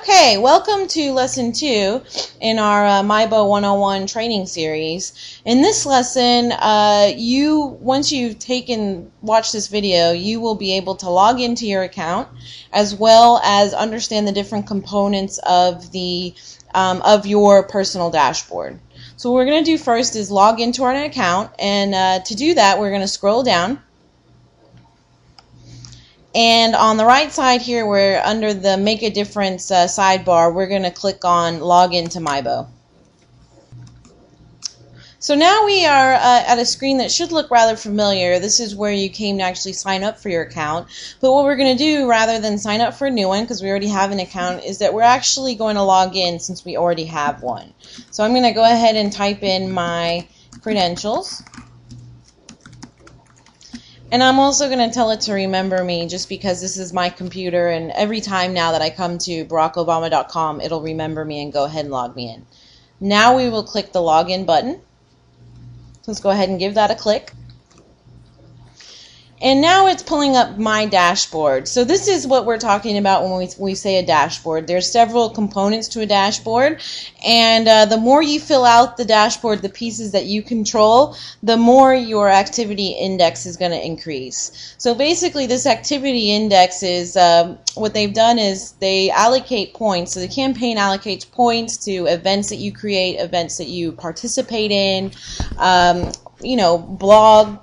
Okay, welcome to Lesson 2 in our myBO 101 training series. In this lesson, once you've watched this video, you will be able to log into your account as well as understand the different components of your personal dashboard. So what we're going to do first is log into our account, and to do that, we're going to scroll down. And on the right side here, we're under the Make a Difference sidebar, we're going to click on Log into myBO. So now we are at a screen that should look rather familiar. This is where you came to actually sign up for your account. But what we're going to do, rather than sign up for a new one, because we already have an account, is that we're actually going to log in since we already have one. So I'm going to go ahead and type in my credentials. And I'm also going to tell it to remember me, just because this is my computer, and every time now that I come to BarackObama.com, it'll remember me and go ahead and log me in. Now we will click the login button. Let's go ahead and give that a click. And now it's pulling up my dashboard. So this is what we're talking about when we say a dashboard. There's several components to a dashboard, and the more you fill out the dashboard, the pieces that you control, the more your activity index is going to increase. So basically this activity index is, what they've done is they allocate points. So the campaign allocates points to events that you create, events that you participate in, blog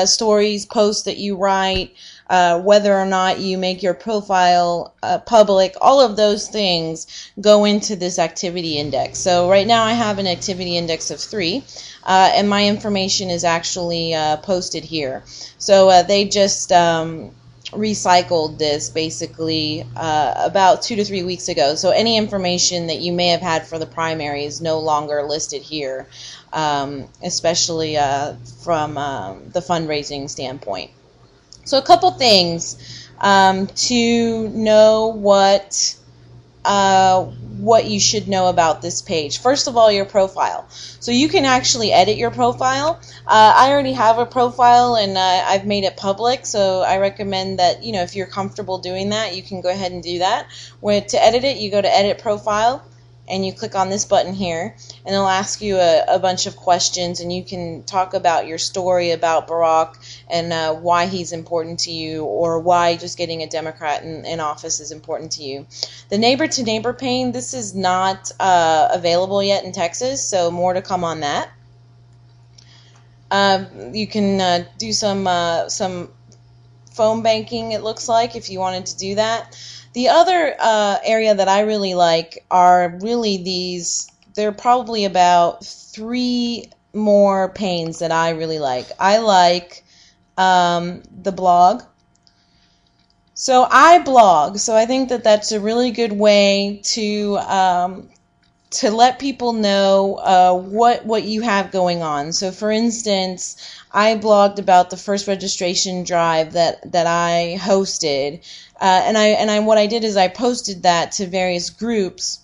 stories, posts that you write, whether or not you make your profile public, all of those things go into this activity index. So right now I have an activity index of 3, and my information is actually posted here. So they just recycled this basically about 2 to 3 weeks ago. So any information that you may have had for the primary is no longer listed here, especially from the fundraising standpoint. So a couple things to know what you should know about this page. First of all, your profile. So you can actually edit your profile. I already have a profile, and I've made it public, so I recommend that, if you're comfortable doing that, you can go ahead and do that. To edit it, you go to Edit Profile, and you click on this button here, and it'll ask you a bunch of questions, and you can talk about your story about Barack and why he's important to you, or why just getting a Democrat in office is important to you. The neighbor-to-neighbor pane, this is not available yet in Texas, so more to come on that. You can do some phone banking, it looks like, if you wanted to do that. The other area that I really like are really these. There are probably about 3 more panes that I really like. I like the blog. So I blog, so I think that that's a really good way to let people know what you have going on. So for instance, I blogged about the first registration drive that I hosted, and what I did is I posted that to various groups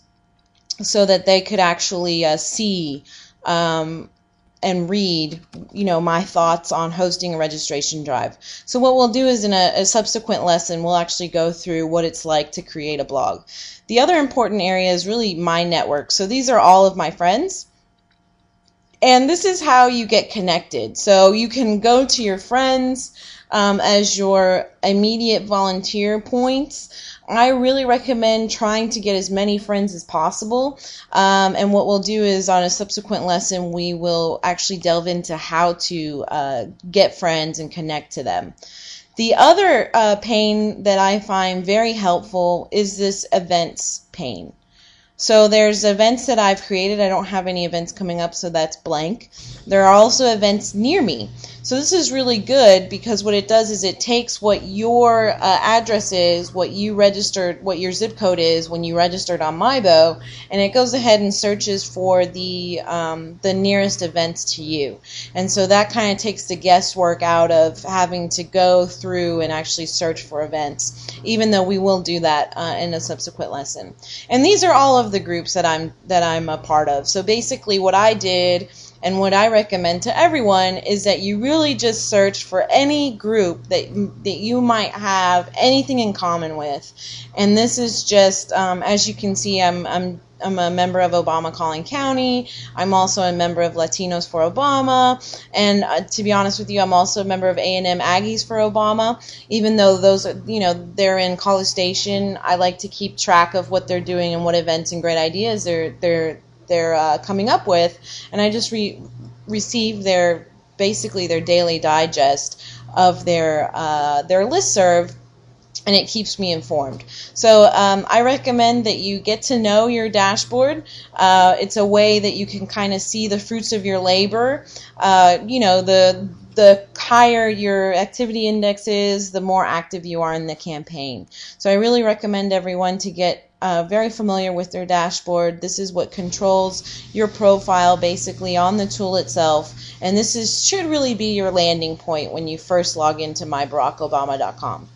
so that they could actually see and read, my thoughts on hosting a registration drive. So what we'll do is in a subsequent lesson, we'll actually go through what it's like to create a blog. The other important area is really my network. So these are all of my friends. And this is how you get connected. So you can go to your friends as your immediate volunteer points. I really recommend trying to get as many friends as possible. And what we'll do is on a subsequent lesson, we will actually delve into how to get friends and connect to them. The other pane that I find very helpful is this events pane. So there's events that I've created. I don't have any events coming up, so that's blank. There are also events near me. So this is really good because what it does is it takes what your address is, what you registered, what your zip code is when you registered on myBO, and it goes ahead and searches for the nearest events to you. And so that kind of takes the guesswork out of having to go through and actually search for events, even though we will do that in a subsequent lesson. And these are all of the groups that I'm a part of. So basically what I did And what I recommend to everyone is that you really just search for any group that you might have anything in common with. And this is just, as you can see, I'm a member of Obama Calling County. I'm also a member of Latinos for Obama, and to be honest with you, I'm also a member of A&M Aggies for Obama. Even though those are, they're in College Station, I like to keep track of what they're doing and what events and great ideas they're coming up with, and I just receive basically their daily digest of their listserv, and it keeps me informed. So I recommend that you get to know your dashboard. It's a way that you can kind of see the fruits of your labor. The higher your activity index is, the more active you are in the campaign. So I really recommend everyone to get very familiar with their dashboard. This is what controls your profile basically on the tool itself, and this should really be your landing point when you first log into myBarackObama.com.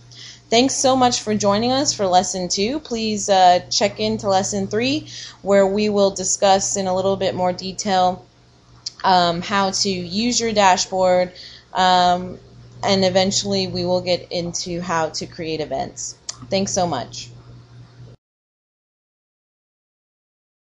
Thanks so much for joining us for Lesson 2. Please check into Lesson 3, where we will discuss in a little bit more detail how to use your dashboard, and eventually we will get into how to create events. Thanks so much.